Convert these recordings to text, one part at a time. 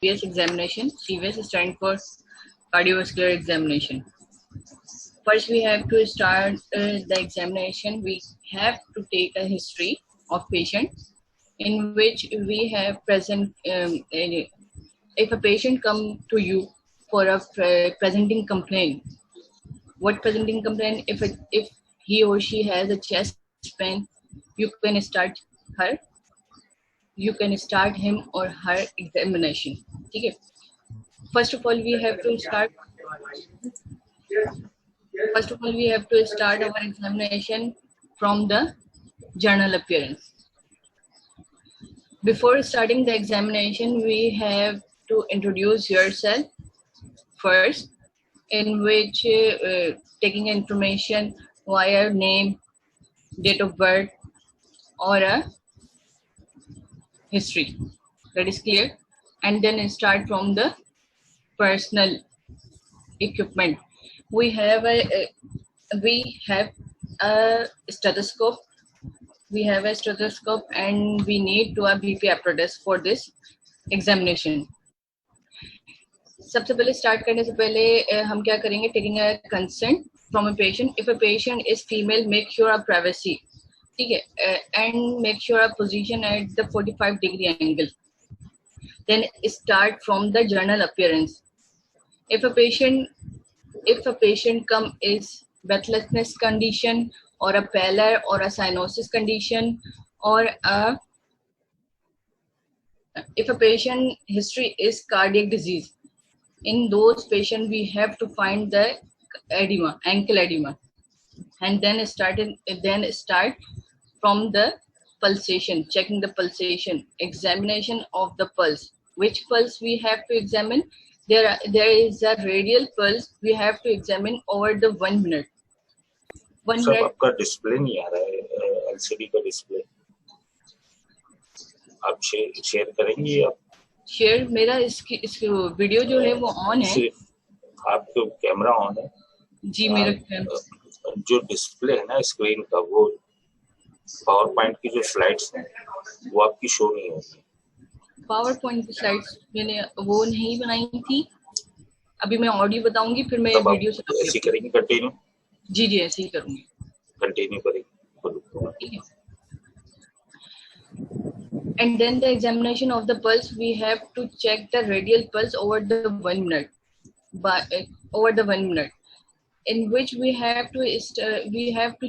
CVS Examination. CVS stands for Cardiovascular Examination. First, we have to start the examination. We have to take a history of patient, in which we have present. If a patient come to you for a presenting complaint, what presenting complaint? If he or she has a chest pain, you can start her. You can start him or her examination. Okay. First of all, we have to start. First of all, we have to start our examination from the journal appearance. Before starting the examination, we have to introduce yourself first, in which taking information via name, date of birth, or a history. That is clear. And then start from the personal equipment. We have a stethoscope. We have a stethoscope, and we need to have BP apparatus for this examination. सबसे पहले start करने से पहले हम क्या करेंगे? Taking a consent from a patient. If a patient is female, make sure a privacy. ठीक है, and make sure a position at the 45-degree angle. Then start from the journal appearance. If a patient come is breathlessness condition, or a pallor, or a cyanosis condition, or if a patient history is cardiac disease, in those patients we have to find the edema, ankle edema, and then start from the pulsation, checking the pulsation, examination of the pulse. Which pulse we have to examine? There is a radial pulse we have to examine over the 1 minute. 1 minute. आपका display नहीं आ रहा है, LCD का display आप share करेंगी? आप share मेरा इसकी वीडियो जो है वो ऑन है, आपका कैमरा ऑन है जी? मेरा कैमरा जो डिस्प्ले है ना स्क्रीन का, वो पावर पॉइंट की जो स्लाइड्स हैं वो आपकी शो नहीं होती। पावर पॉइंट की स्लाइड्स मैंने वो नहीं बनाई थी, अभी मैं ऑडियो बताऊंगी, फिर मैं वीडियो से ऐसे करेंगे कंटिन्यू? जी जी ऐसे ही करूंगी, कंटिन्यू करेंगे, ठीक है। And then the examination of the pulse, we have to check the radial pulse over the 1 minute, over the 1 minute, in which we have to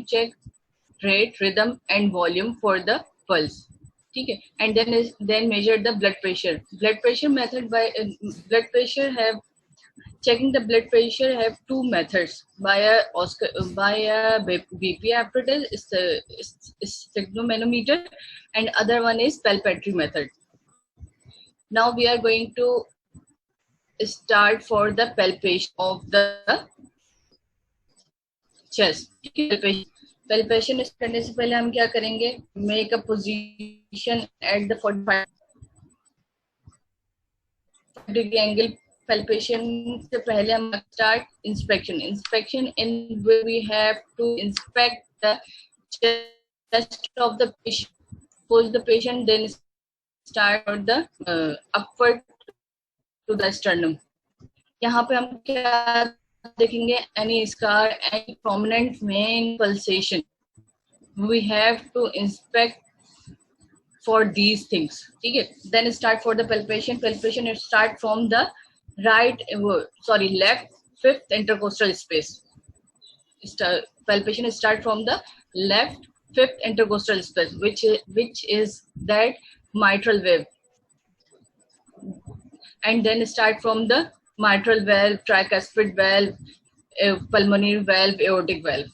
check rate, rhythm, and volume for the pulse. Okay, and then measure the blood pressure. Blood pressure method checking the blood pressure have two methods: via BP apparatus, sphygmomanometer, and other one is palpatory method. Now we are going to start for the palpation of the chest. Palpation करने से पहले हम क्या करेंगे? Make a position at the 45-degree angle. Palpation से पहले हम start inspection. Inspection in where we have to inspect the chest of the patient. Pose the patient, then start the upward to the sternum. यहाँ पे हम क्या देखेंगे? Any scar, any prominent vein pulsation. We have to inspect for these things. Okay. Then start for the palpation. Palpation start from the left fifth intercostal space. Palpation start from the left fifth intercostal space, which is that mitral valve, and then start from the mitral valve, tricuspid valve, pulmonary valve, aortic valve.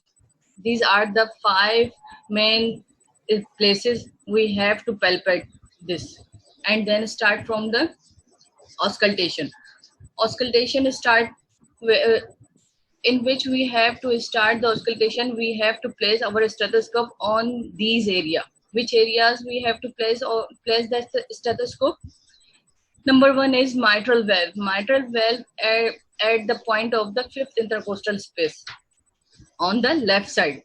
These are the 5 main places we have to palpate this, and then start from the auscultation. Auscultation start in which we have to start the auscultation. We have to place our stethoscope on these areas. Which areas we have to place the stethoscope? Number 1 is mitral valve. Mitral valve at the point of the 5th intercostal space on the left side,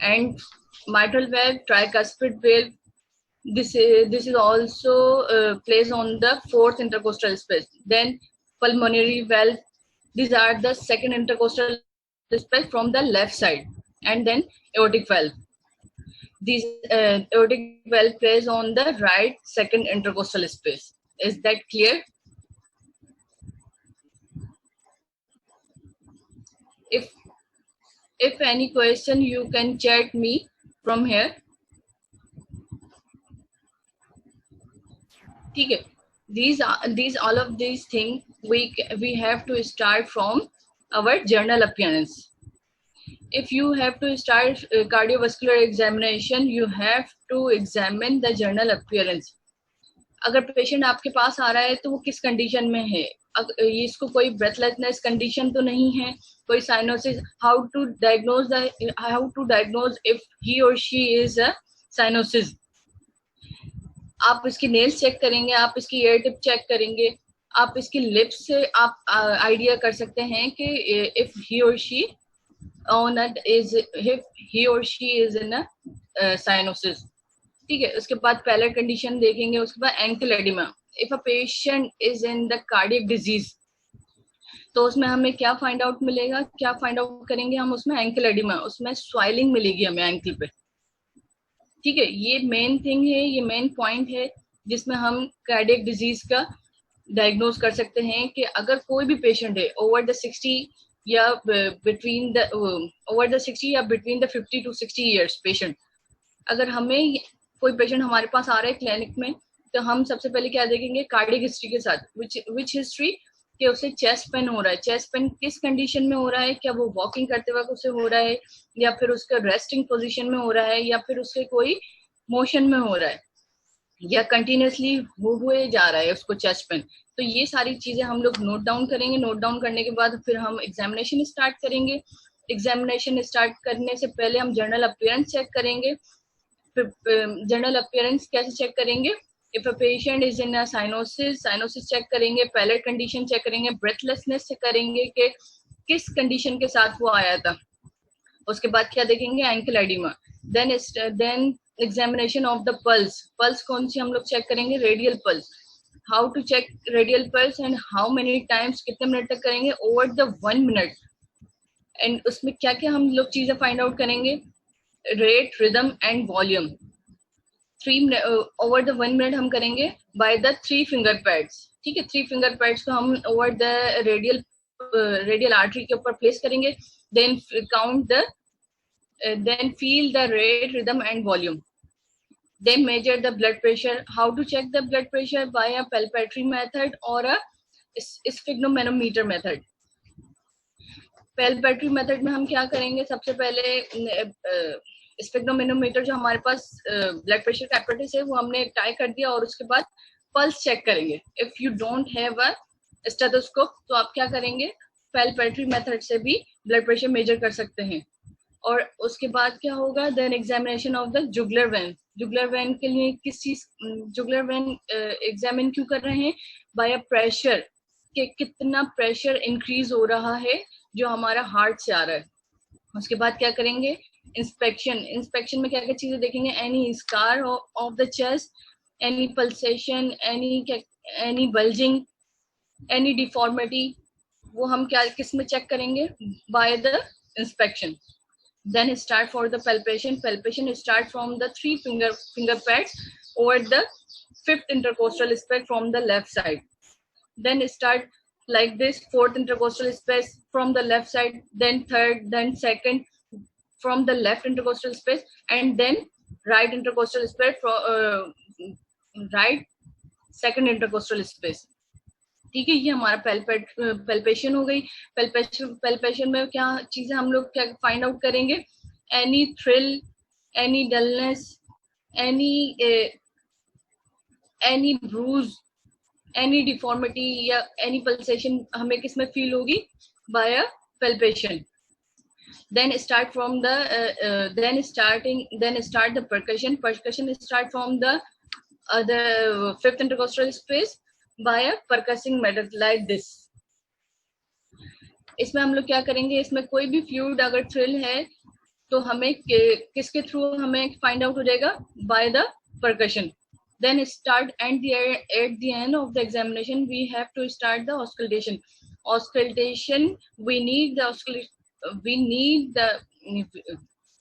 and mitral valve, tricuspid valve, this is also placed on the fourth intercostal space. Then pulmonary valve, these are the second intercostal space from the left side. And then aortic valve, these aortic valve plays on the right second intercostal space. Is that clear? If any question, you can chat me from here. ठीक है? These all of these things we have to start from our journal appearance. If you have to start cardiovascular examination, you have to examine the journal appearance. अगर patient आपके पास आ रहा है तो वो किस condition में है, इसको कोई ब्रेथलेसनेस कंडीशन तो नहीं है, कोई cyanosis, how to diagnose if he और शी इज अ साइनोसिस. आप इसकी नेल्स चेक करेंगे, आप इसकी ईयर टिप चेक करेंगे, आप इसकी लिप्स से आप आइडिया कर सकते हैं कि इफ ही और she is in a cyanosis. ठीक है. उसके बाद पैलेट कंडीशन देखेंगे. उसके बाद ankle edema. If a patient is in the cardiac disease, तो उसमें हमें क्या फाइंड आउट मिलेगा, क्या फाइंड आउट करेंगे हम उसमें? Ankle oedema. उसमें स्वाइलिंग मिलेगी हमें एंकल पे. ठीक है. ये मेन थिंग है, ये मेन पॉइंट है जिसमें हम कार्डियक डिजीज का डायग्नोज कर सकते हैं कि अगर कोई भी पेशेंट है ओवर द 60 या between the 50 to 60 years patient, अगर हमें कोई पेशेंट हमारे पास आ रहा है क्लिनिक में, तो हम सबसे पहले क्या देखेंगे? कार्डियक हिस्ट्री के साथ. विच हिस्ट्री? कि उसे चेस्ट पेन हो रहा है. चेस्ट पेन किस कंडीशन में हो रहा है? क्या वो वॉकिंग करते वक्त उसे हो रहा है, या फिर उसका रेस्टिंग पोजीशन में हो रहा है, या फिर उसके कोई मोशन में हो रहा है, या कंटिन्यूसली हुए जा रहा है उसको चेस्ट पेन. तो ये सारी चीजें हम लोग नोट डाउन करेंगे. नोट डाउन करने के बाद फिर हम एग्जामिनेशन स्टार्ट करेंगे. एग्जामिनेशन स्टार्ट करने से पहले हम जर्नल अपीयरेंस चेक करेंगे. जर्नल अपीयरेंस कैसे चेक करेंगे? If a patient is in cyanosis check करेंगे, पैलेट कंडीशन चेक करेंगे, ब्रेथलेसनेस चेक करेंगे कि किस कंडीशन के साथ वो आया था. उसके बाद क्या देखेंगे? Ankle oedema. Then examination of the pulse. Pulse कौन सी हम लोग चेक करेंगे? Radial pulse. How to check radial pulse and how many times, कितने मिनट तक करेंगे? Over the 1 minute. एंड उसमें क्या क्या हम लोग चीजें फाइंड आउट करेंगे? Rate, rhythm and volume. 3 over the 1 minute हम करेंगे बाय द 3 फिंगर पैड्स. ठीक है. 3 फिंगर पैड्स को हम ओवर द रेडियल आर्टरी के ऊपर प्लेस करेंगे. Then count the then feel the rate, rhythm and volume. Then measure the blood pressure. How to check the blood pressure? By a palpatory method or a sphygmomanometer method. palpatory method में हम क्या करेंगे? सबसे पहले स्फिग्मोमेनोमीटर जो हमारे पास blood pressure का apparatus है वो हमने टाई कर दिया, और उसके बाद पल्स चेक करेंगे. If you don't have a stethoscope तो आप क्या करेंगे? palpatory मेथड से भी ब्लड प्रेशर मेजर कर सकते हैं. और उसके बाद क्या होगा? Then examination of the jugular vein. Jugular vein के लिए किस चीज, जुगुलर वेन एग्जामिन क्यों कर रहे हैं? बाय अ प्रेशर, कि कितना प्रेशर इंक्रीज हो रहा है जो हमारा हार्ट से आ रहा है. उसके बाद क्या करेंगे? इंस्पेक्शन. इंस्पेक्शन में क्या क्या चीजें देखेंगे? Any scar of the chest, any pulsation, any bulging, any deformity, वो हम क्या किस में चेक करेंगे? By the inspection. Then start for the palpation. Palpation start from the 3 finger pads over the 5th intercostal space from the left side. Then start like this, 4th intercostal space from the left side, then 3rd, then 2nd from the left intercostal space, and then right intercostal space from right 2nd intercostal space. ठीक है. ये हमारा palpation हो गई. Palpation में क्या चीजें हम लोग क्या फाइंड आउट करेंगे? Any thrill, any dullness, any bruise, any deformity या एनी पल्सेशन हमें किस में फील होगी? By palpation. then start from the then start the percussion. Percussion start from the 5th intercostal space by a percussing method like this. इसमें हम लोग क्या करेंगे? इसमें कोई भी फ्लूइड अगर थ्रिल है तो हमें किसके थ्रू हमें फाइंड आउट हो जाएगा? By the percussion. Then start, and at the end of the examination, we have to start the auscultation. Auscultation, we need the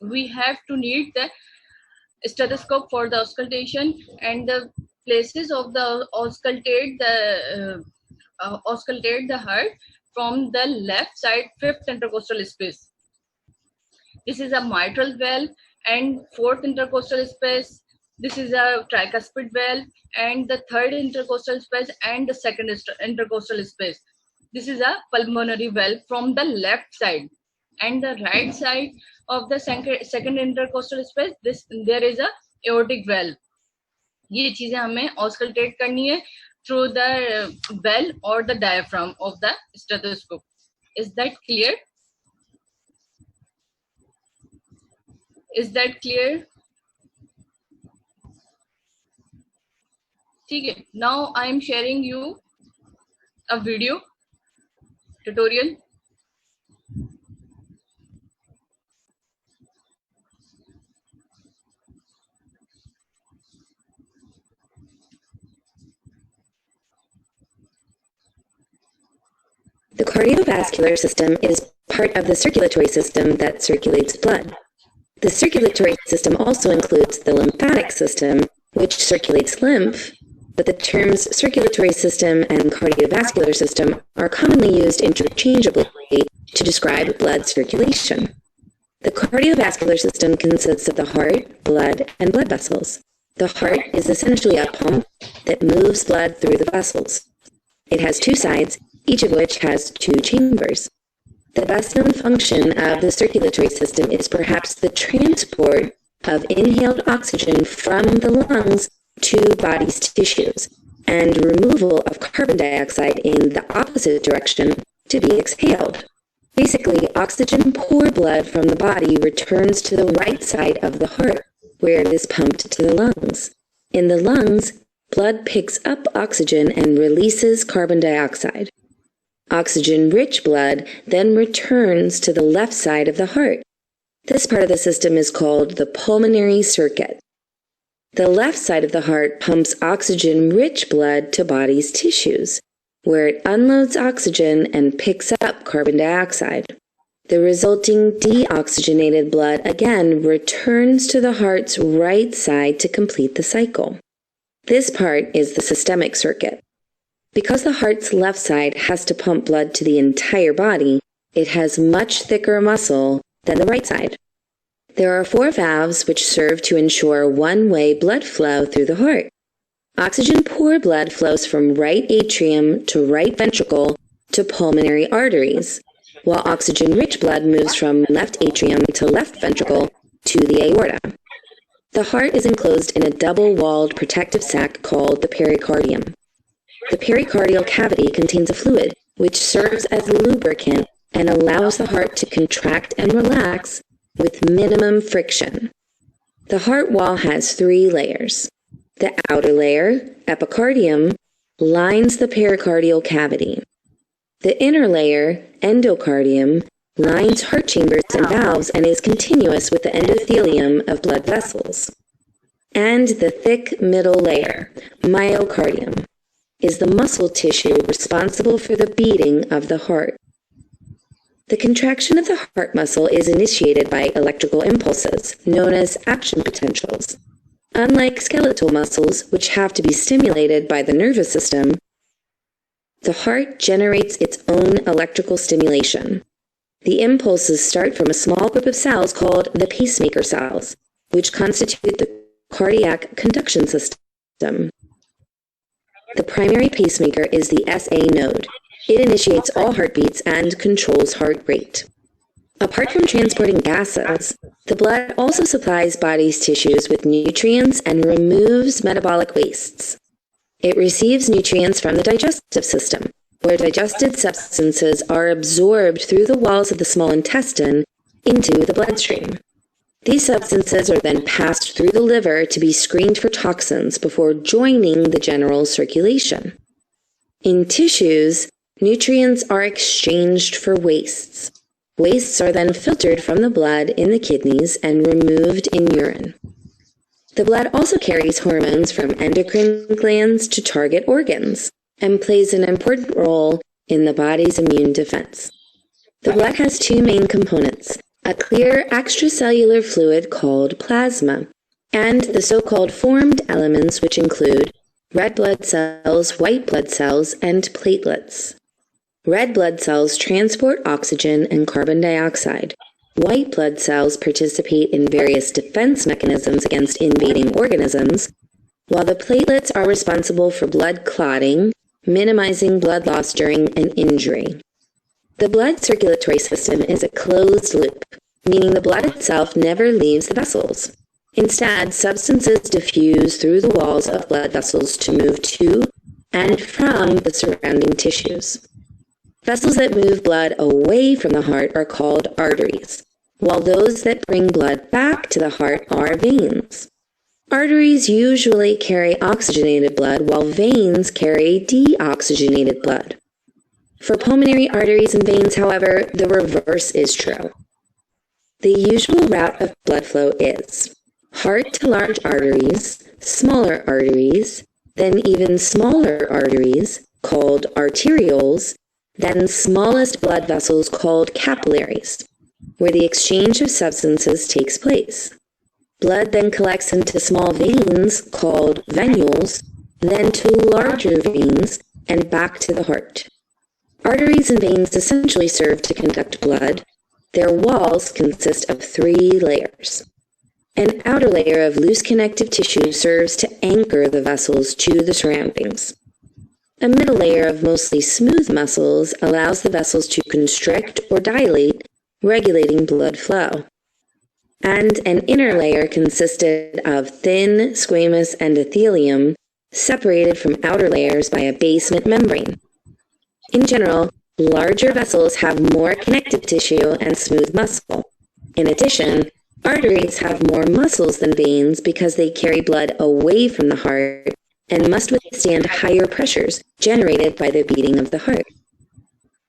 we have to need the stethoscope for the auscultation, and the places of the auscultate the heart from the left side, fifth intercostal space. This is a mitral valve and fourth intercostal space. This is a tricuspid valve and the third intercostal space and the second intercostal space. This is a pulmonary valve from the left side, and the right side of the second intercostal space, there is a aortic valve. ये चीजें हमें auscultate करनी है through the valve or the diaphragm of the stethoscope. Is that clear? Is that clear? Okay. Now I am sharing you a video tutorial. The cardiovascular system is part of the circulatory system that circulates blood. The circulatory system also includes the lymphatic system, which circulates lymph, but the terms circulatory system and cardiovascular system are commonly used interchangeably to describe blood circulation. The cardiovascular system consists of the heart, blood, and blood vessels. The heart is essentially a pump that moves blood through the vessels. It has two sides, each of which has two chambers. The best-known function of the circulatory system is perhaps the transport of inhaled oxygen from the lungs to body's tissues, and removal of carbon dioxide in the opposite direction to be exhaled. Basically, oxygen-poor blood from the body returns to the right side of the heart, where it is pumped to the lungs. In the lungs, blood picks up oxygen and releases carbon dioxide. Oxygen-rich blood then returns to the left side of the heart. This part of the system is called the pulmonary circuit. The left side of the heart pumps oxygen-rich blood to body's tissues, where it unloads oxygen and picks up carbon dioxide. The resulting deoxygenated blood again returns to the heart's right side to complete the cycle. This part is the systemic circuit. Because the heart's left side has to pump blood to the entire body, it has much thicker muscle than the right side. There are 4 valves which serve to ensure one-way blood flow through the heart. Oxygen-poor blood flows from right atrium to right ventricle to pulmonary arteries, while oxygen-rich blood moves from left atrium to left ventricle to the aorta. The heart is enclosed in a double-walled protective sac called the pericardium. The pericardial cavity contains a fluid which serves as lubricant and allows the heart to contract and relax with minimum friction. The heart wall has 3 layers. The outer layer, epicardium, lines the pericardial cavity. The inner layer, endocardium, lines heart chambers and valves and is continuous with the endothelium of blood vessels. And the thick middle layer, myocardium, is the muscle tissue responsible for the beating of the heart. The contraction of the heart muscle is initiated by electrical impulses, known as action potentials. Unlike skeletal muscles, which have to be stimulated by the nervous system, the heart generates its own electrical stimulation. The impulses start from a small group of cells called the pacemaker cells, which constitute the cardiac conduction system. The primary pacemaker is the SA node. It initiates all heartbeats and controls heart rate. Apart from transporting gases, the blood also supplies body's tissues with nutrients and removes metabolic wastes. It receives nutrients from the digestive system, where digested substances are absorbed through the walls of the small intestine into the bloodstream. These substances are then passed through the liver to be screened for toxins before joining the general circulation. In tissues, nutrients are exchanged for wastes. Wastes are then filtered from the blood in the kidneys and removed in urine. The blood also carries hormones from endocrine glands to target organs and plays an important role in the body's immune defense. The blood has two main components, a clear extracellular fluid called plasma, and the so-called formed elements, which include red blood cells, white blood cells, and platelets. Red blood cells transport oxygen and carbon dioxide. White blood cells participate in various defense mechanisms against invading organisms, while the platelets are responsible for blood clotting, minimizing blood loss during an injury. The blood circulatory system is a closed loop, meaning the blood itself never leaves the vessels. Instead, substances diffuse through the walls of blood vessels to move to and from the surrounding tissues. Vessels that move blood away from the heart are called arteries, while those that bring blood back to the heart are veins. Arteries usually carry oxygenated blood, while veins carry deoxygenated blood. For pulmonary arteries and veins, however, the reverse is true. The usual route of blood flow is heart to large arteries, smaller arteries, then even smaller arteries, called arterioles, then smallest blood vessels called capillaries, where the exchange of substances takes place. Blood then collects into small veins called venules, then to larger veins, and back to the heart. Arteries and veins essentially serve to conduct blood. Their walls consist of three layers. An outer layer of loose connective tissue serves to anchor the vessels to the surroundings. A middle layer of mostly smooth muscles allows the vessels to constrict or dilate, regulating blood flow. And an inner layer consisted of thin squamous endothelium separated from outer layers by a basement membrane. In general, larger vessels have more connective tissue and smooth muscle. In addition, arteries have more muscles than veins because they carry blood away from the heart and must withstand higher pressures generated by the beating of the heart.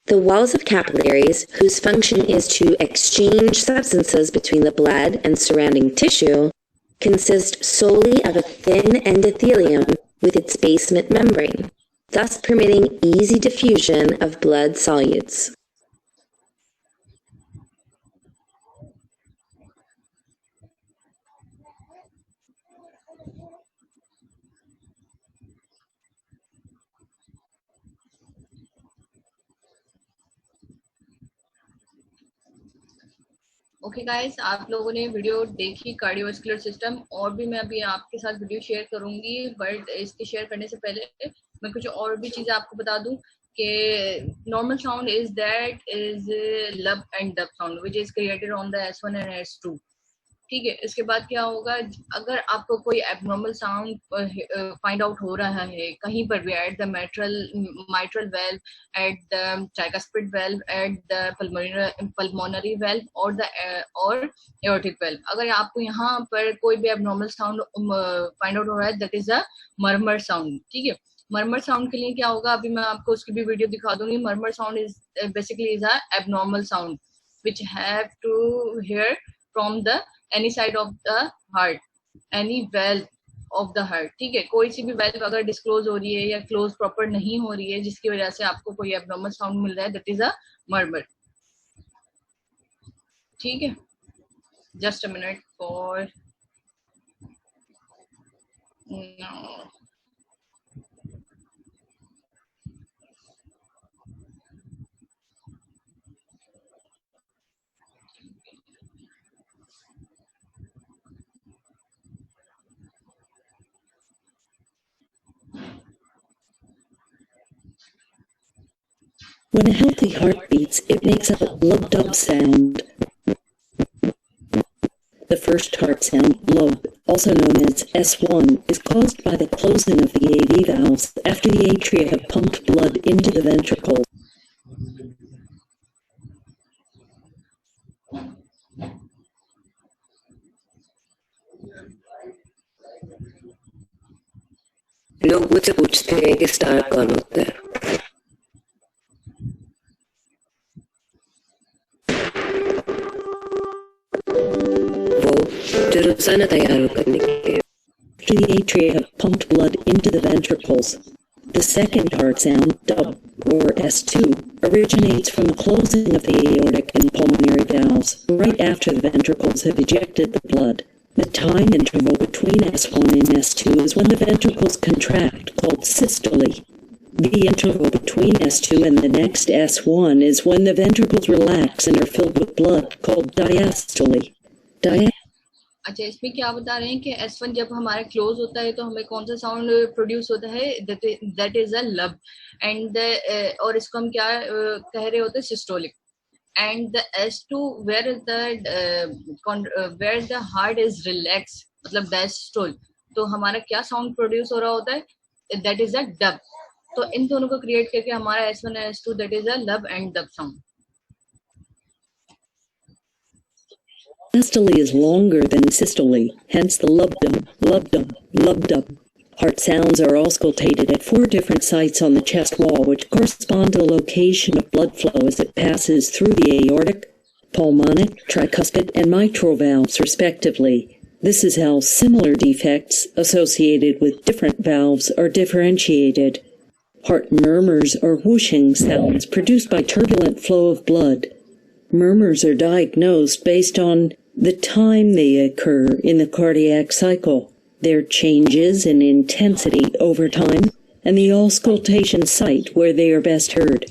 The walls of capillaries, whose function is to exchange substances between the blood and surrounding tissue, consist solely of a thin endothelium with its basement membrane, thus permitting easy diffusion of blood solutes. Okay guys, आप लोगों ने video देखी cardiovascular system, और भी मैं अभी आपके साथ वीडियो शेयर करूंगी, बट इसके शेयर करने से पहले मैं कुछ और भी चीजें आपको बता दूं कि normal sound is that is lub and dub sound which is created on the S1 and S2. ठीक है, इसके बाद क्या होगा, अगर आपको कोई एबनॉर्मल साउंड फाइंड आउट हो रहा है कहीं पर भी, at the mitral valve, at the tricuspid valve, at the pulmonary valve और aortic valve, अगर आपको यहाँ पर कोई भी एबनॉर्मल साउंड फाइंड आउट हो रहा है, that is a murmur sound. ठीक है, मर्मर साउंड के लिए क्या होगा, अभी मैं आपको उसकी भी वीडियो दिखा दूंगी. Murmur sound is basically is a abnormal sound which have to hear from the any side of the heart, any valve of the heart. ठीक है, कोई सी भी valve अगर डिस्क्लोज हो रही है या क्लोज प्रॉपर नहीं हो रही है जिसकी वजह से आपको कोई एबनॉर्मल साउंड मिल रहा है, दैट इज अ मर्मर. ठीक है, just a minute for When a healthy heart beats, it makes a lub-dub sound. The first heart sound, lub, also known as S1, is caused by the closing of the AV valves after the atria have pumped blood into the ventricle. लोग मुझसे पूछते हैं कि star कौन होता है. वो जो रोजाना तैयार होकर निकले after the atria have pumped blood into the ventricles. The second heart sound, dub, or S2, originates from the closing of the aortic and pulmonary valves right after the ventricles have ejected the blood. The time interval between S1 and S2 is when the ventricles contract, called systole. The interval between S2 and the next S1 is when the ventricles relax and are filled with blood, called diastole. अच्छा, इसमें क्या बता रहे हैं कि S1 जब हमारा close होता है तो हमें कौन सा साउंड प्रोड्यूस होता है, दैट इज अ लब, एंड और इसको हम क्या कह रहे होते हैं, systolic. And the S2 where the heart is relax, मतलब डायस्टोल, तो हमारा क्या साउंड प्रोड्यूस हो रहा होता है, दैट इज अ डब. तो इन दोनों को क्रिएट करके हमारा S1 और S2 दैट इज अ लब and dub sound. Diastole is longer than systole, hence the lub-dub, lub-dub, lub-dub. Heart sounds are auscultated at 4 different sites on the chest wall, which correspond to the location of blood flow as it passes through the aortic, pulmonic, tricuspid, and mitral valves, respectively. This is how similar defects associated with different valves are differentiated. Heart murmurs are whooshing sounds produced by turbulent flow of blood. Murmurs are diagnosed based on the time they occur in the cardiac cycle, their changes in intensity over time, and the auscultation site where they are best heard.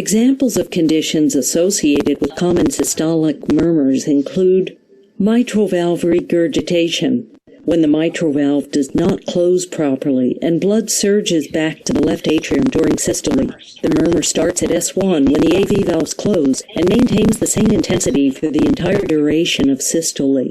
Examples of conditions associated with common systolic murmurs include mitral valve regurgitation, when the mitral valve does not close properly and blood surges back to the left atrium during systole. The murmur starts at S1 when the AV valves close and maintains the same intensity for the entire duration of systole.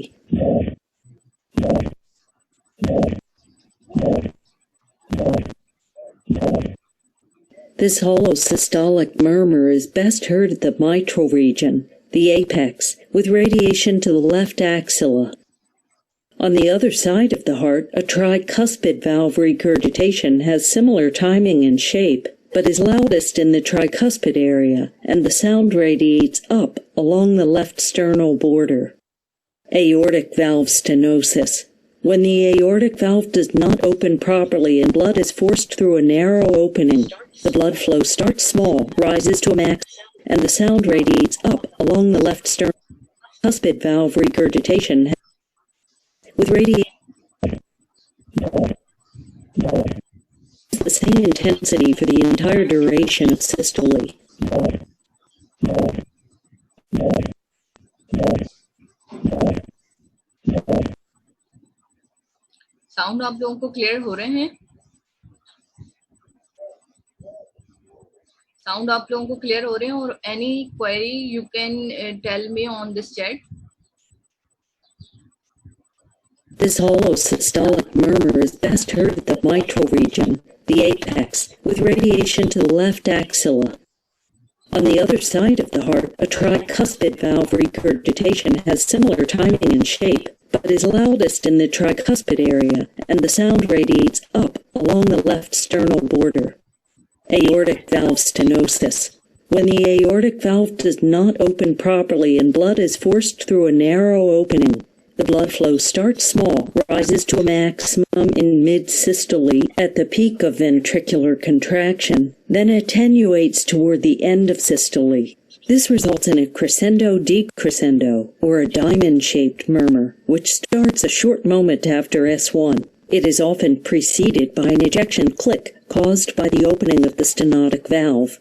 This hollow systolic murmur is best heard at the mitral region, the apex, with radiation to the left axilla. On the other side of the heart, a tricuspid valve regurgitation has similar timing and shape, but is loudest in the tricuspid area, and the sound radiates up along the left sternal border. Aortic valve stenosis. When the aortic valve does not open properly and blood is forced through a narrow opening, the blood flow starts small, rises to a max, and the sound radiates up along the left sternal. Tricuspid valve regurgitation with radiation the same intensity for the entire duration of systole. Sound आप लोगों को clear हो रहे हैं? Sound आप लोगों को clear हो रहे हैं? और any query you can tell me on this chat. This hollow systolic murmur is best heard at the mitral region, the apex, with radiation to the left axilla. On the other side of the heart, a tricuspid valve regurgitation has similar timing and shape, but is loudest in the tricuspid area, and the sound radiates up along the left sternal border. Aortic valve stenosis. When the aortic valve does not open properly and blood is forced through a narrow opening, the blood flow starts small, rises to a maximum in mid-systole at the peak of ventricular contraction, then attenuates toward the end of systole. This results in a crescendo-decrescendo, or a diamond-shaped murmur, which starts a short moment after S1. It is often preceded by an ejection click caused by the opening of the stenotic valve.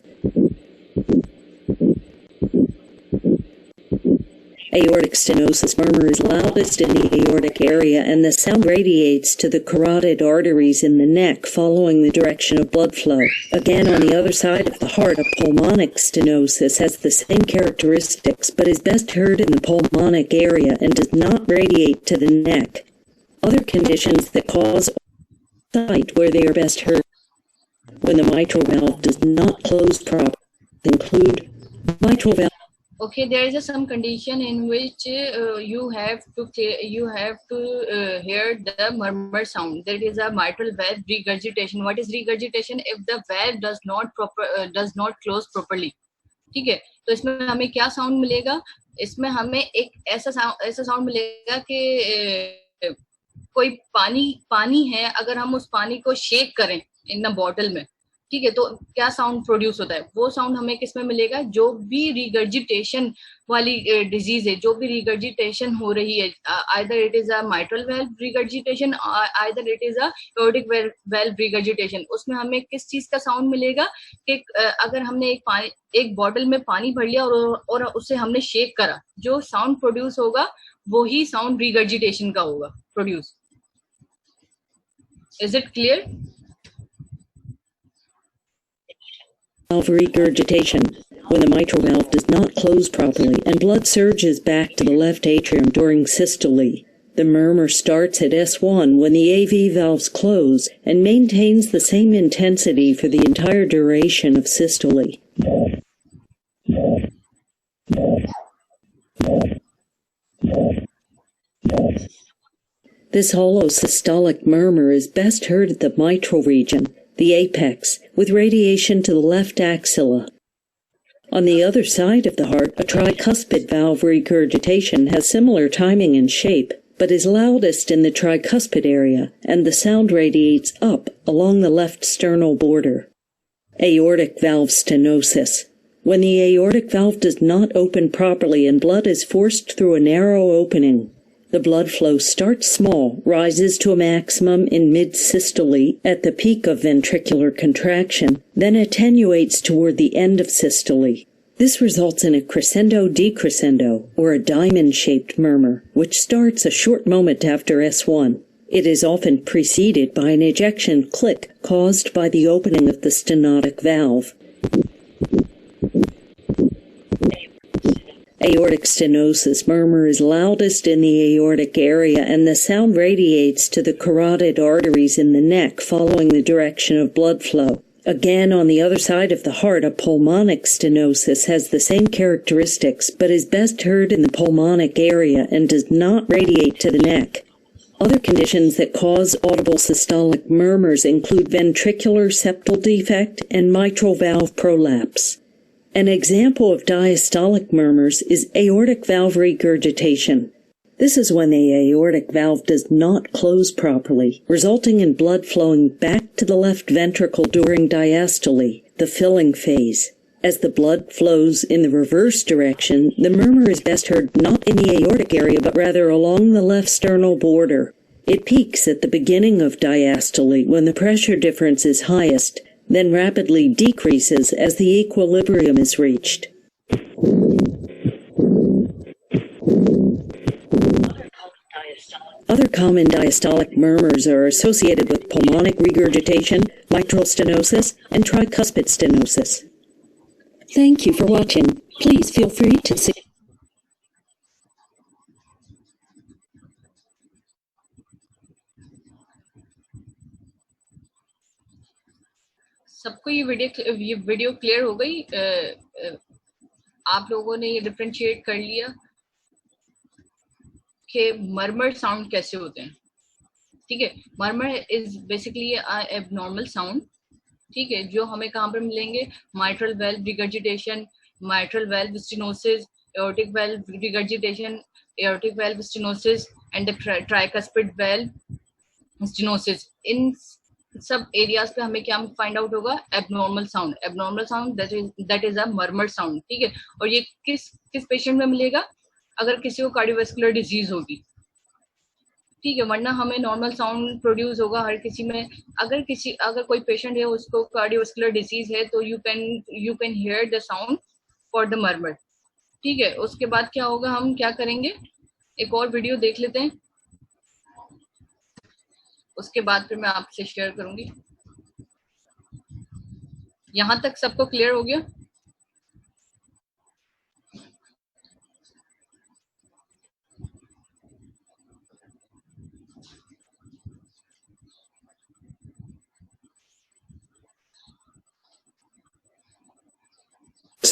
Aortic stenosis murmur is loudest in the aortic area, and the sound radiates to the carotid arteries in the neck following the direction of blood flow. Again, on the other side of the heart, a pulmonic stenosis has the same characteristics but is best heard in the pulmonic area and does not radiate to the neck. Other conditions that cause site where they are best heard when the mitral valve does not close properly include mitral valve. Okay, there is some condition in which you have to hear the murmur sound. That is a mitral valve regurgitation. What is regurgitation? If the valve does not close properly. ठीक है, तो इसमें हमें क्या sound मिलेगा? इसमें हमें एक ऐसा साउंड मिलेगा कि कोई पानी है, अगर हम उस पानी को शेक करें इन द बॉटल में, ठीक है, तो क्या साउंड प्रोड्यूस होता है? वो साउंड हमें किसमें मिलेगा? जो भी रिगर्जिटेशन वाली डिजीज है, जो भी रिगर्जिटेशन हो रही है, either it is a mitral valve regurgitation, either it is a aortic valve regurgitation, उसमें हमें किस चीज का साउंड मिलेगा कि अगर हमने एक बॉटल में पानी भर लिया और उसे हमने शेक करा, जो साउंड प्रोड्यूस होगा वो ही साउंड रिगर्जिटेशन का होगा produce. Is it clear? Valve regurgitation, when the mitral valve does not close properly and blood surges back to the left atrium during systole. The murmur starts at S1 when the AV valves close and maintains the same intensity for the entire duration of systole. This hollow systolic murmur is best heard at the mitral region, the apex, with radiation to the left axilla. On the other side of the heart, a tricuspid valve regurgitation has similar timing and shape, but is loudest in the tricuspid area, and the sound radiates up along the left sternal border. Aortic valve stenosis. When the aortic valve does not open properly and blood is forced through a narrow opening, the blood flow starts small, rises to a maximum in mid-systole at the peak of ventricular contraction, then attenuates toward the end of systole. This results in a crescendo-decrescendo, or a diamond-shaped murmur, which starts a short moment after S1. It is often preceded by an ejection click caused by the opening of the stenotic valve. Aortic stenosis murmur is loudest in the aortic area, and the sound radiates to the carotid arteries in the neck following the direction of blood flow. Again, on the other side of the heart, a pulmonic stenosis has the same characteristics but is best heard in the pulmonic area and does not radiate to the neck. Other conditions that cause audible systolic murmurs include ventricular septal defect and mitral valve prolapse. An example of diastolic murmurs is aortic valve regurgitation. This is when the aortic valve does not close properly, resulting in blood flowing back to the left ventricle during diastole, the filling phase. As the blood flows in the reverse direction, the murmur is best heard not in the aortic area but rather along the left sternal border. It peaks at the beginning of diastole when the pressure difference is highest, then rapidly decreases as the equilibrium is reached. Other common diastolic murmurs are associated with pulmonic regurgitation, mitral stenosis, and tricuspid stenosis. Thank you for watching. Please feel free to see. सबको ये video clear हो गई? आप लोगों ने ये differentiate कर लिया कि मर्मर साउंड कैसे होते हैं. ठीक है, murmur is basically abnormal sound, ठीक है, जो हमें कहाँ पर मिलेंगे? Mitral valve regurgitation, mitral valve stenosis, aortic valve regurgitation, aortic valve stenosis and the tricuspid valve stenosis. इन सब एरियाज पे हमें क्या फाइंड आउट होगा? Abnormal sound. Abnormal sound that is a murmur sound. ठीक है, और ये किस पेशेंट में मिलेगा? अगर किसी को कार्डियोवास्कुलर डिजीज होगी, ठीक है, वरना हमें नॉर्मल साउंड प्रोड्यूस होगा हर किसी में. अगर कोई पेशेंट है उसको कार्डियोवास्कुलर डिजीज है तो you can hear the sound for the murmur. ठीक है, उसके बाद क्या होगा? हम क्या करेंगे? एक और वीडियो देख लेते हैं, उसके बाद फिर मैं आपसे शेयर करूंगी. यहां तक सबको क्लियर हो गया?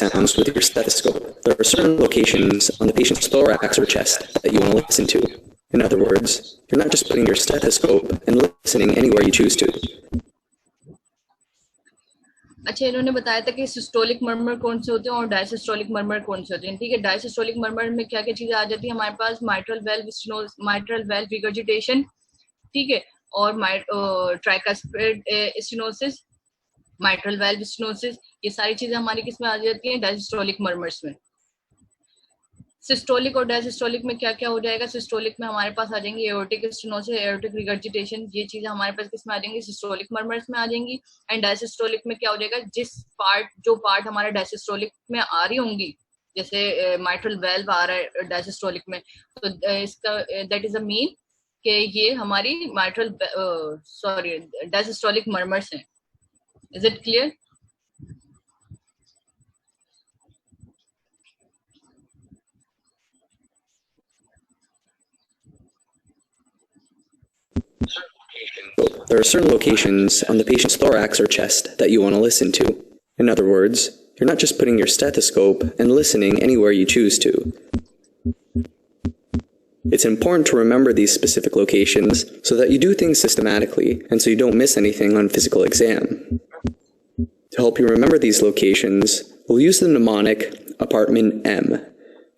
Sounds with your stethoscope. There are certain locations on the patient's thorax or chest that you want to listen to. In other words, you're not just putting your stethoscope and listening anywhere you choose to. अच्छा, इन्होंने बताया था कि systolic murmur कौन से होते हैं और डायसिस्टोलिक मर्मर कौन से होते हैं. ठीक है, डायसिस्टोलिक मर्मर में क्या क्या चीजें आ जाती है हमारे पास? माइट्रल वेल्व रिगर्जिटेशन, ठीक है, और tricuspid stenosis, mitral valve stenosis, ये सारी चीजें हमारी किस में आ जाती हैं? डायसिस्टोलिक मर्मर्स में। सिस्टोलिक और डायसिस्टोलिक में क्या क्या हो जाएगा? सिस्टोलिक में हमारे पास आ जाएंगी एओर्टिक स्टेनोसिस, एओर्टिक रिगर्जिटेशन, ये चीजें हमारे पास किस में आ जाएंगी? सिस्टोलिक मर्मर्स में आ जाएंगी। एंड डायसिस्टोलिक में क्या हो जाएगा? जो पार्ट हमारा डायसिस्टोलिक में आ रही होंगी, जैसे माइट्रल वाल्व आ रहा है डायसिस्टोलिक में, तो इसका दैट इज अ मीन कि ये हमारी डायसिस्टोलिक मर्मर्स हैं। Is it clear? There are certain locations on the patient's thorax or chest that you want to listen to. In other words, you're not just putting your stethoscope and listening anywhere you choose to. It's important to remember these specific locations so that you do things systematically and so you don't miss anything on physical exam. To help you remember these locations, we'll use the mnemonic apartment M,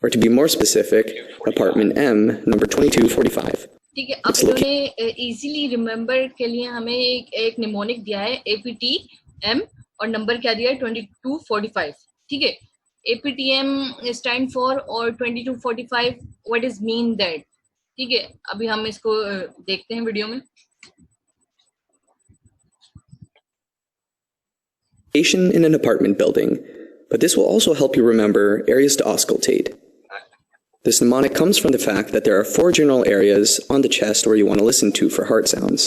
or to be more specific, apartment M, number 2245. ठीक है, अब इन्होंने easily remember के लिए हमें एक mnemonic दिया है APTM और नंबर क्या दिया है? 2245। ठीक है, APTM स्टैंड फॉर और 2245 व्हाट इज मीन दैट? ठीक है, अभी हम इसको देखते हैं वीडियो में। In an apartment building, but this will also help you remember areas to auscultate. This mnemonic comes from the fact that there are 4 general areas on the chest where you want to listen to for heart sounds.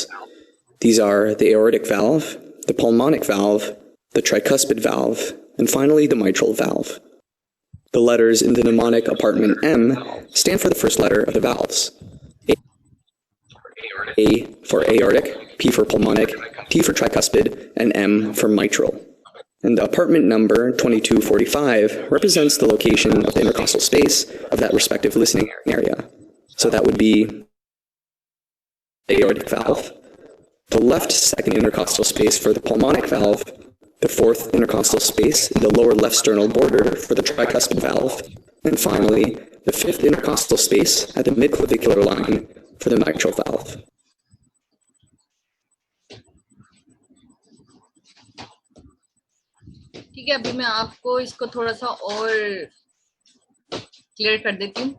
These are the aortic valve, the pulmonic valve, the tricuspid valve, and finally the mitral valve. The letters in the mnemonic apartment M stand for the first letter of the valves. A for aortic, P for pulmonic, T for tricuspid, and M for mitral. And apartment number 2245 represents the location of the intercostal space of that respective listening area. So that would be the aortic valve, the left second intercostal space for the pulmonic valve, the fourth intercostal space in the lower left sternal border for the tricuspid valve, and finally, the fifth intercostal space at the midclavicular line for the mitral valve. ठीक है, अभी मैं आपको इसको थोड़ा सा और clear कर देती हूँ।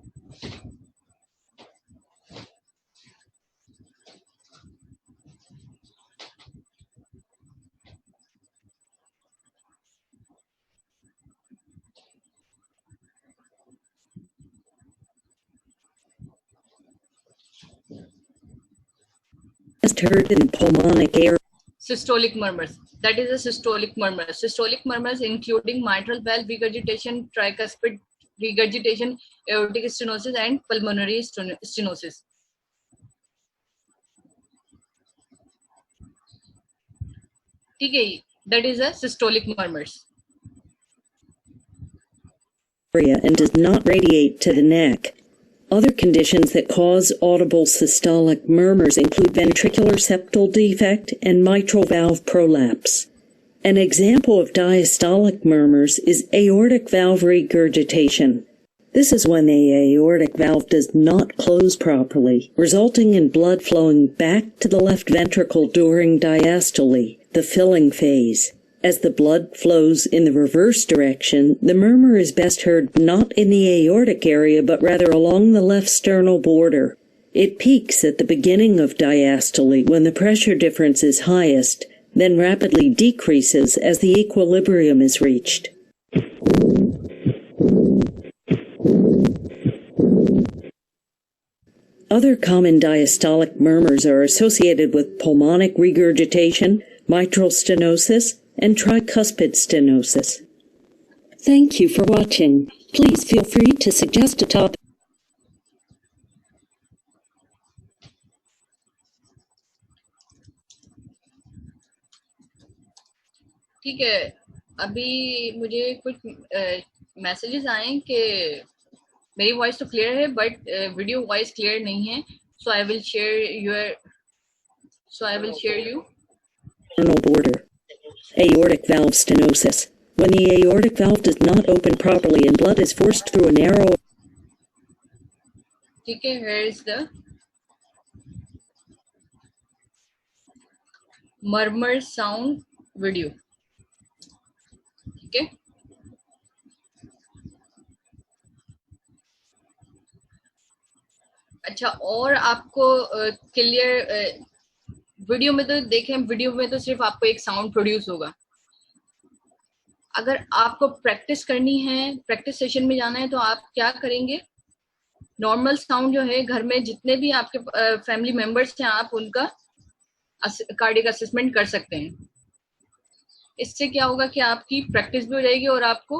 Just heard in pulmonic air. Systolic murmurs. That is a systolic murmur. Systolic murmurs including mitral valve regurgitation, tricuspid regurgitation, aortic stenosis, and pulmonary stenosis. ठीक है, that is a systolic murmurs. And does not radiate to the neck. Other conditions that cause audible systolic murmurs include ventricular septal defect and mitral valve prolapse. An example of diastolic murmurs is aortic valve regurgitation. This is when the aortic valve does not close properly, resulting in blood flowing back to the left ventricle during diastole, the filling phase. As the blood flows in the reverse direction, the murmur is best heard not in the aortic area but rather along the left sternal border. It peaks at the beginning of diastole when the pressure difference is highest, then rapidly decreases as the equilibrium is reached. Other common diastolic murmurs are associated with pulmonic regurgitation, mitral stenosis, and tricuspid stenosis. Thank you for watching. Please feel free to suggest a topic. ठीक है, अभी मुझे कुछ messages आए कि मेरी voice तो clear है बट वीडियो वॉइस क्लियर नहीं है, so I will share you Sternal border. Aortic valve stenosis. When the aortic valve does not open properly and blood is forced through a narrow. ठीक है, here is the murmur sound video. ठीक है, अच्छा, और आपको clear video में तो देखें, वीडियो में तो सिर्फ आपको एक साउंड प्रोड्यूस होगा. अगर आपको प्रैक्टिस करनी है, प्रैक्टिस सेशन में जाना है, तो आप क्या करेंगे, नॉर्मल साउंड जो है घर में जितने भी आपके फैमिली मेंबर्स हैं, आप उनका कार्डियक असेसमेंट कर सकते हैं. इससे क्या होगा कि आपकी प्रैक्टिस भी हो जाएगी और आपको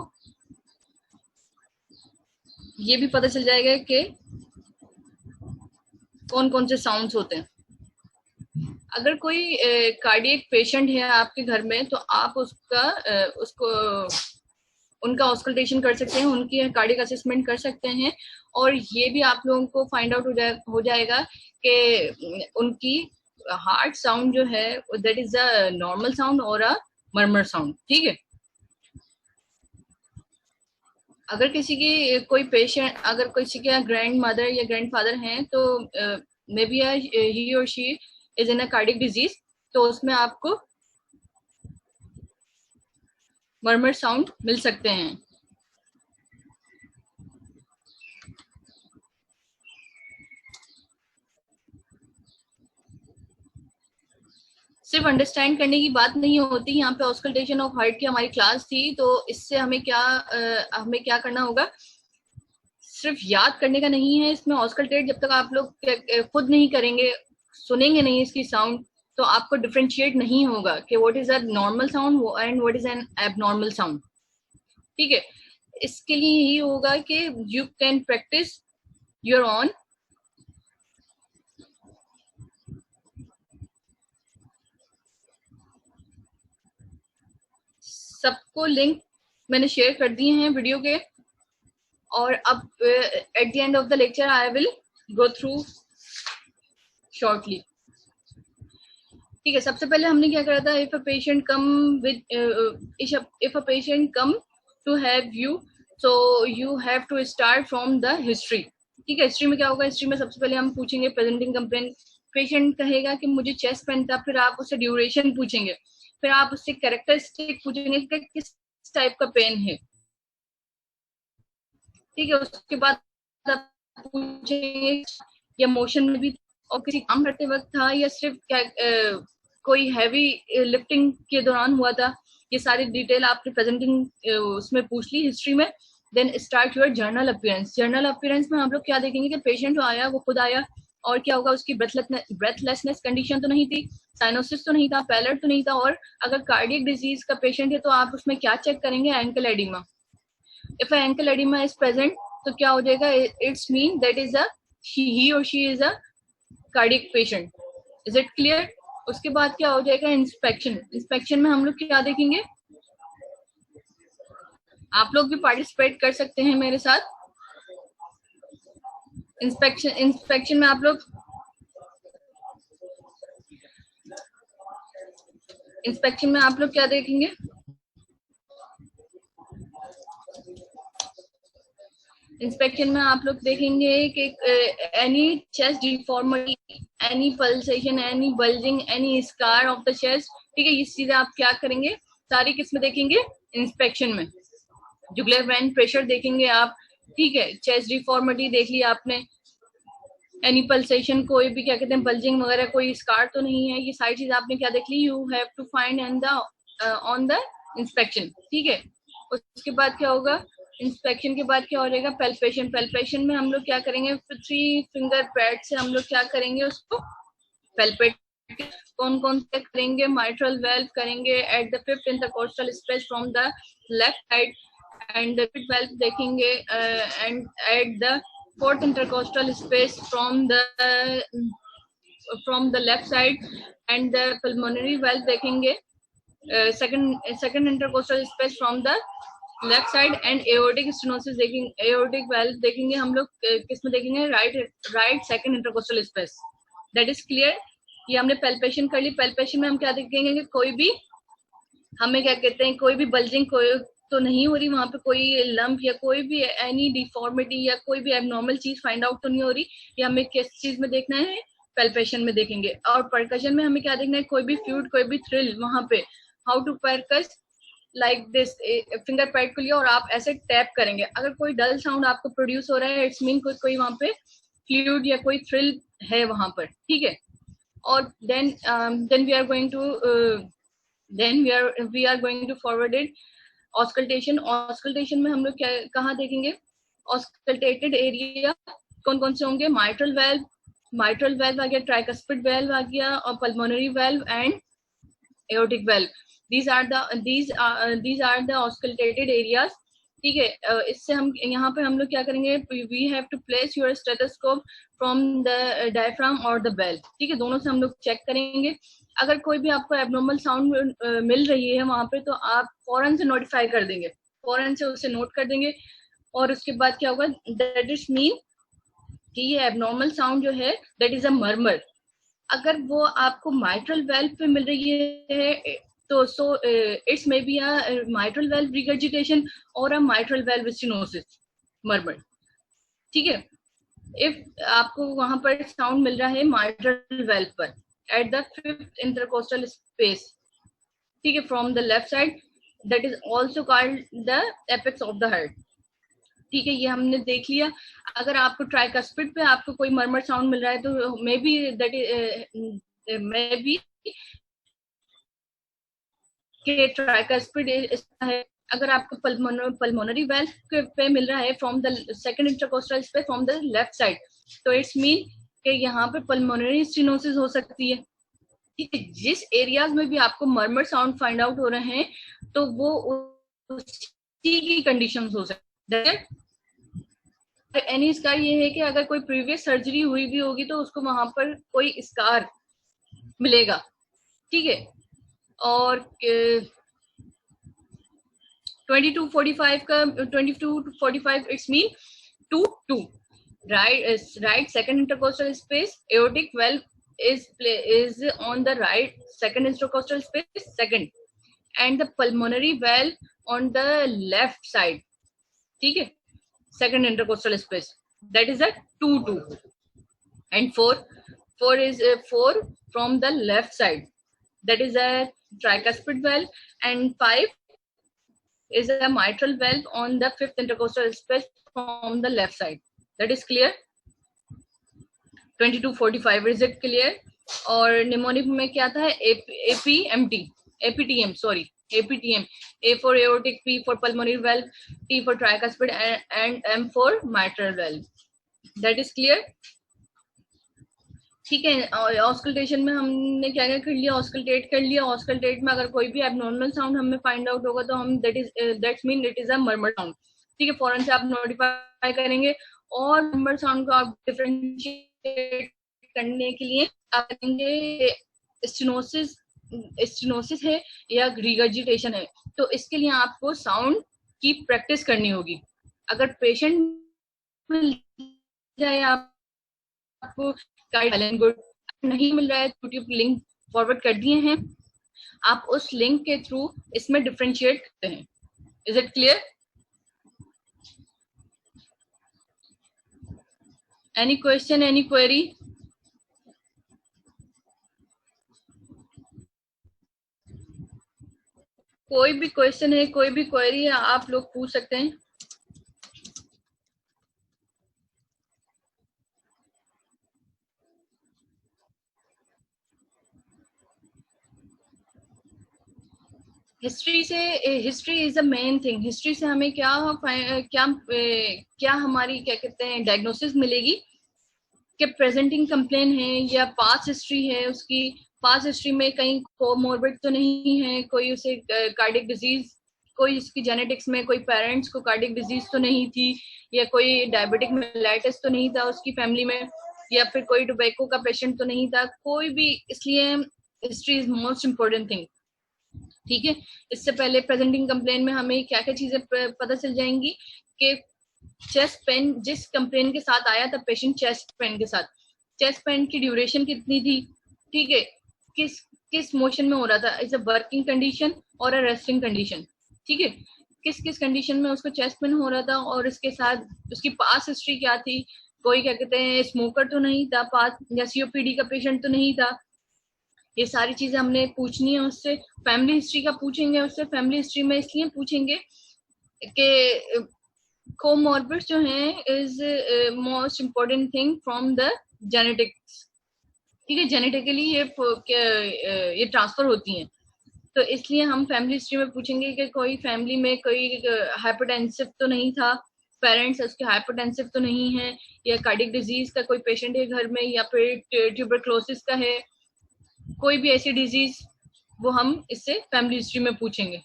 ये भी पता चल जाएगा कि कौन कौन से साउंड्स होते हैं. अगर कोई कार्डियक पेशेंट है आपके घर में, तो आप उसको उनका ऑस्कल्टेशन कर सकते हैं, उनकी कार्डियक असेसमेंट कर सकते हैं, और ये भी आप लोगों को फाइंड आउट हो जाएगा कि उनकी हार्ट साउंड जो है that is a normal sound और अ मर्मर साउंड. ठीक है, अगर किसी की कोई पेशेंट, अगर किसी के ग्रैंड मदर या ग्रैंड फादर हैं, तो मे बी ही और she is in a cardiac disease, तो उसमें आपको मर्मर साउंड मिल सकते हैं. सिर्फ अंडरस्टैंड करने की बात नहीं होती, यहाँ पे ऑस्कल्टेशन ऑफ हार्ट की हमारी क्लास थी, तो इससे हमें क्या करना होगा, सिर्फ याद करने का नहीं है. इसमें ऑस्कल्टेट जब तक आप लोग खुद नहीं करेंगे, सुनेंगे नहीं इसकी साउंड, तो आपको डिफरेंशिएट नहीं होगा कि what is a normal sound and what is an abnormal sound. ठीक है, इसके लिए यही होगा कि you can practise your own. सबको लिंक मैंने शेयर कर दिए हैं वीडियो के, और अब at the end of the lecture I will go through shortly. ठीक है, सबसे पहले हमने क्या करा था, if a patient come to have you, so you have to start from the history. ठीक है, हिस्ट्री में क्या होगा, हिस्ट्री में सबसे पहले हम पूछेंगे प्रेजेंटिंग कंप्लेंट. पेशेंट कहेगा कि मुझे चेस्ट पेन था, फिर आप उससे ड्यूरेशन पूछेंगे, फिर आप उससे कैरेक्टरिस्टिक पूछेंगे कि किस टाइप का पेन है. ठीक है, उसके बाद आप पूछेंगे या मोशन में भी, और किसी काम करते वक्त था या सिर्फ कोई हैवी लिफ्टिंग के दौरान हुआ था. ये सारी डिटेल आपने प्रेजेंटिंग उसमें पूछ ली हिस्ट्री में. Then start your general appearance. General appearance में हम लोग क्या देखेंगे कि पेशेंट जो आया वो खुद आया, और क्या होगा, उसकी ब्रेथलेसनेस कंडीशन तो नहीं थी, साइनोसिस तो नहीं था, पैलर तो नहीं था, और अगर कार्डियक डिजीज का पेशेंट है तो आप उसमें क्या चेक करेंगे, ankle edema. If ankle edema is present, तो क्या हो जाएगा, it's mean that is he और she is a cardiac patient. Is it clear? उसके बाद क्या हो जाएगा, इंस्पेक्शन. इंस्पेक्शन में हम लोग क्या देखेंगे, आप लोग भी पार्टिसिपेट कर सकते हैं मेरे साथ. इंस्पेक्शन में आप लोग क्या देखेंगे, इंस्पेक्शन में आप लोग देखेंगे कि any chest deformity, any pulsation, any bulging, any scar of the chest. ठीक है, ये चीजें आप क्या करेंगे, सारी किस्में देखेंगे इंस्पेक्शन में. जुगुलर वेन प्रेशर देखेंगे आप. ठीक है, चेस्ट डिफॉर्मिटी देख लिया आपने, एनी पल्सेशन, कोई भी क्या कहते हैं बल्जिंग वगैरह, कोई स्कार तो नहीं है, ये सारी चीज आपने क्या देख ली, you have to find on the inspection. ठीक है, उसके बाद क्या होगा, इंस्पेक्शन के बाद क्या हो जाएगा, पैल्पेशन. पैल्पेशन में हम लोग क्या करेंगे, 3 फिंगर पैड से हम लोग क्या करेंगे, उसको पैल्पेट. कौन कौन से करेंगे, माइट्रल वेल्व करेंगे at the 5th intercostal space from the left side, and the valve देखेंगे and at the 4th intercostal space from the left side, and the pulmonary valve देखेंगे second intercostal space from the left side, and aortic stenosis देखेंगे, aortic valve देखेंगे हम लोग किस में देखेंगे, right second intercostal space. that is clear. ये हमने palpation कर ली. palpation में हम क्या देखेंगे कि कोई भी हमें क्या कहते हैं, कोई भी बल्जिंग कोई तो नहीं हो रही, वहां पे कोई लंप या कोई भी एनी डिफॉर्मिटी या कोई भी एबनॉर्मल चीज फाइंड आउट तो नहीं हो रही. ये हमें किस चीज में देखना है, पैल्पेशन में देखेंगे। और परकशन में हमें क्या देखना है, कोई भी फ्लूइड, कोई भी थ्रिल वहां पे, how to percuss like this, finger pad को लिया और आप ऐसे टैप करेंगे। अगर कोई डल साउंड आपको प्रोड्यूस हो रहा है, इट्स मीन कोई वहां पे फ्लूइड या कोई थ्रिल है वहां पर, ठीक है। और then we are going to forward it auscultation. Auscultation में हम लोग क्या कहाँ देखेंगे, ऑस्कल्टेटेड एरिया कौन कौन से होंगे, माइट्रल वेल्व आ गया, ट्राइकस्पिड वेल्व आ गया, और pulmonary valve and aortic valve. these are the auscultated areas, ठीक है। इससे हम यहाँ पे हम लोग क्या करेंगे, we have to place your stethoscope from the diaphragm or the bell, ठीक है। दोनों से हम लोग चेक करेंगे। अगर कोई भी आपको एबनॉर्मल साउंड मिल रही है वहां पे, तो आप फौरन से नोटिफाई कर देंगे, फौरन से उसे नोट कर देंगे। और उसके बाद क्या होगा, दैट इज मीन कि ये एबनॉर्मल साउंड जो है दैट इज अ मर्मर। अगर वो आपको माइट्रल वेल्व पे मिल रही है तो it's may be a mitral valve regurgitation और अ माइट्रल वेल्व स्टेनोसिस मर्मर, ठीक है। इफ आपको वहां पर साउंड मिल रहा है माइट्रल वेल्व पर eight the 5th intercostal space, ठीक है, from the left side, that is also called the apex of the heart, ठीक है। ये हमने देख लिया। अगर आपको ट्राइकस्पिड पे आपको कोई मर्मर साउंड मिल रहा है तो may be that is may be के ट्राइकस्पिड है। अगर आपको पल्मोनरी वेल्व पे मिल रहा है from the 2nd intercostal space from the left side, तो इट्स मीन कि यहाँ पे पल्मोनरी स्टेनोसिस हो सकती है, ठीक है। जिस एरियाज में भी आपको मर्मर साउंड फाइंड आउट हो रहे हैं तो वो उसी की कंडीशंस हो सकती है। एनी स्कार ये है कि अगर कोई प्रीवियस सर्जरी हुई भी होगी तो उसको वहां पर कोई स्कार मिलेगा, ठीक है। और 22-45 का 22-45 it's mean 2-2 right 2nd intercostal space, aortic valve is on the right 2nd intercostal space, second, and the pulmonary valve on the left side, ठीक है, 2nd intercostal space, that is a 2-2, and 4 is 4 from the left side, that is a tricuspid valve, and 5 is a mitral valve on the 5th intercostal space from the left side. That is clear? 22-45 is it clear? और mnemonic में क्या था, APTM, sorry, APTM, A for aortic, P for pulmonary valve, T for tricuspid, and M for mitral valve. That is clear? ठीक है। Auscultation में हमने क्या क्या कर लिया, ऑस्कल्टेट कर लिया। ऑस्कल्टेट में अगर कोई भी एबनॉर्मल साउंड हमें फाइंड आउट होगा तो हम that's mean it is a murmur sound, ठीक है। फौरन से आप नोटिफाई करेंगे। और मर्मर साउंड को आप डिफरेंशिएट करने के लिए आप कहेंगे स्टेनोसिस है या रिगर्जिटेशन है, तो इसके लिए आपको साउंड की प्रैक्टिस करनी होगी। अगर पेशेंट मिल जाए आपको गुड नहीं मिल रहा है, यूट्यूब लिंक फॉरवर्ड कर दिए हैं, आप उस लिंक के थ्रू इसमें डिफरेंशिएट करते हैं। Is it clear? Any question, any query? कोई भी क्वेश्चन है, कोई भी क्वेरी है, आप लोग पूछ सकते हैं। History is a main thing. History से हमें क्या हमारी क्या कहते हैं डायग्नोसिस मिलेगी कि प्रेजेंटिंग कंप्लेन है या पास्ट हिस्ट्री है। उसकी पास्ट हिस्ट्री में कहीं कोमोर्बिड तो नहीं है, कोई उसे कार्डियक डिजीज, कोई उसकी जेनेटिक्स में कोई पेरेंट्स को कार्डियक डिजीज तो नहीं थी, या कोई डायबिटिक मेलाइटिस तो नहीं था उसकी फैमिली में, या फिर कोई टोबैको का पेशेंट तो नहीं था, कोई भी। इसलिए history is most important thing, ठीक है। इससे पहले प्रेजेंटिंग कंप्लेन में हमें क्या क्या चीजें पता चल जाएंगी कि चेस्ट पेन जिस कंप्लेन के साथ आया था पेशेंट, चेस्ट पेन के साथ, चेस्ट पेन की ड्यूरेशन कितनी थी, ठीक है, किस मोशन में हो रहा था, इज अ वर्किंग कंडीशन और अ रेस्टिंग कंडीशन, ठीक है, किस कंडीशन में उसको चेस्ट पेन हो रहा था, और इसके साथ उसकी पास्ट हिस्ट्री क्या थी, कोई क्या कहते हैं स्मोकर तो नहीं था, पास या सीओपीडी का पेशेंट तो नहीं था। ये सारी चीजें हमने पूछनी है उससे। फैमिली हिस्ट्री का पूछेंगे उससे। फैमिली हिस्ट्री में इसलिए पूछेंगे कि कोमॉर्बिड्स जो हैं is most important thing from the genetics. ठीक है, जेनेटिकली ये ट्रांसफर होती हैं, तो इसलिए हम फैमिली हिस्ट्री में पूछेंगे कि कोई फैमिली में कोई हाइपरटेंसिव तो नहीं था, पेरेंट्स उसके हाइपरटेंसिव तो नहीं है, या कार्डियक डिजीज का कोई पेशेंट है घर में, या फिर ट्यूबरक्लोसिस का है, कोई भी ऐसी डिजीज, वो हम इससे फैमिली हिस्ट्री में पूछेंगे।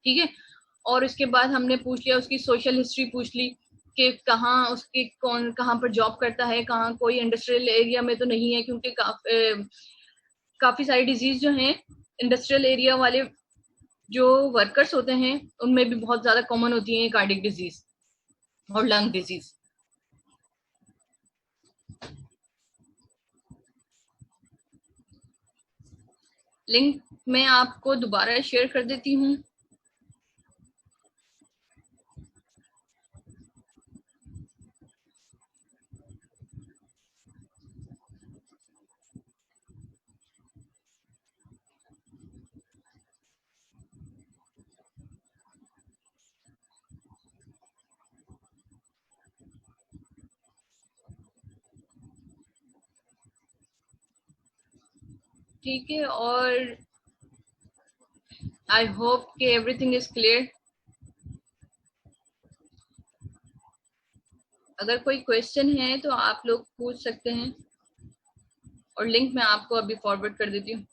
ठीक है, और उसके बाद हमने पूछ लिया उसकी सोशल हिस्ट्री, पूछ ली कि कहाँ उसकी कौन कहाँ पर जॉब करता है, कहाँ कोई इंडस्ट्रियल एरिया में तो नहीं है, क्योंकि काफी सारी डिजीज जो हैं इंडस्ट्रियल एरिया वाले जो वर्कर्स होते हैं उनमें भी बहुत ज्यादा कॉमन होती है कार्डियक डिजीज और लंग डिजीज। लिंक मैं आपको दोबारा शेयर कर देती हूँ। ठीक है, और आई होप कि एवरीथिंग इज क्लियर। अगर कोई क्वेश्चन है तो आप लोग पूछ सकते हैं, और लिंक मैं आपको अभी फॉरवर्ड कर देती हूँ।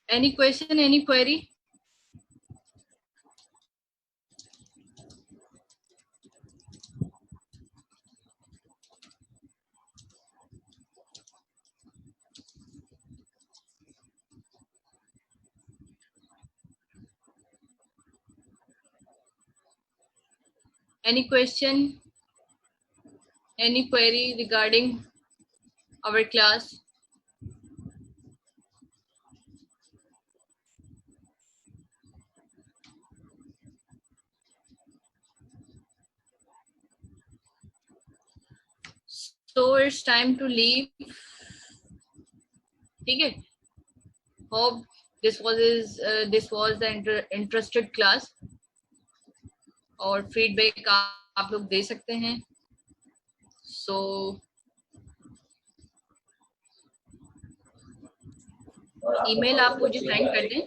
Any question, any query? Any question, any query regarding our class? So it's time to leave. ठीक है, hope this was the interested class, और फीडबैक आप लोग दे सकते हैं। सो ईमेल आप मुझे सेंड कर दें,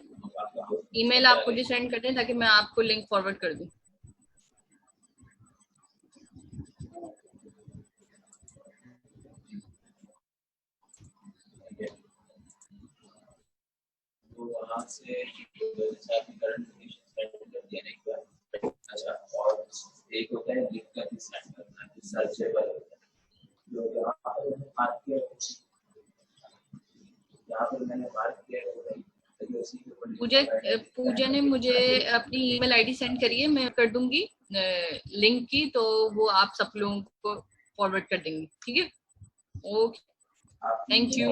ईमेल आप मुझे सेंड कर दें ताकि मैं आपको लिंक फॉरवर्ड कर दूं। वहाँ से करंट अच्छा, और एक होता है लिख कर सेंड करना, सर्चेबल होता है, जो यहाँ पर मैंने बात किया पूजा ने मुझे अपनी ईमेल आईडी सेंड करी है, मैं कर दूंगी लिंक की, तो वो आप सब लोगों को फॉरवर्ड कर देंगे। ठीक है, ओके, थैंक यू।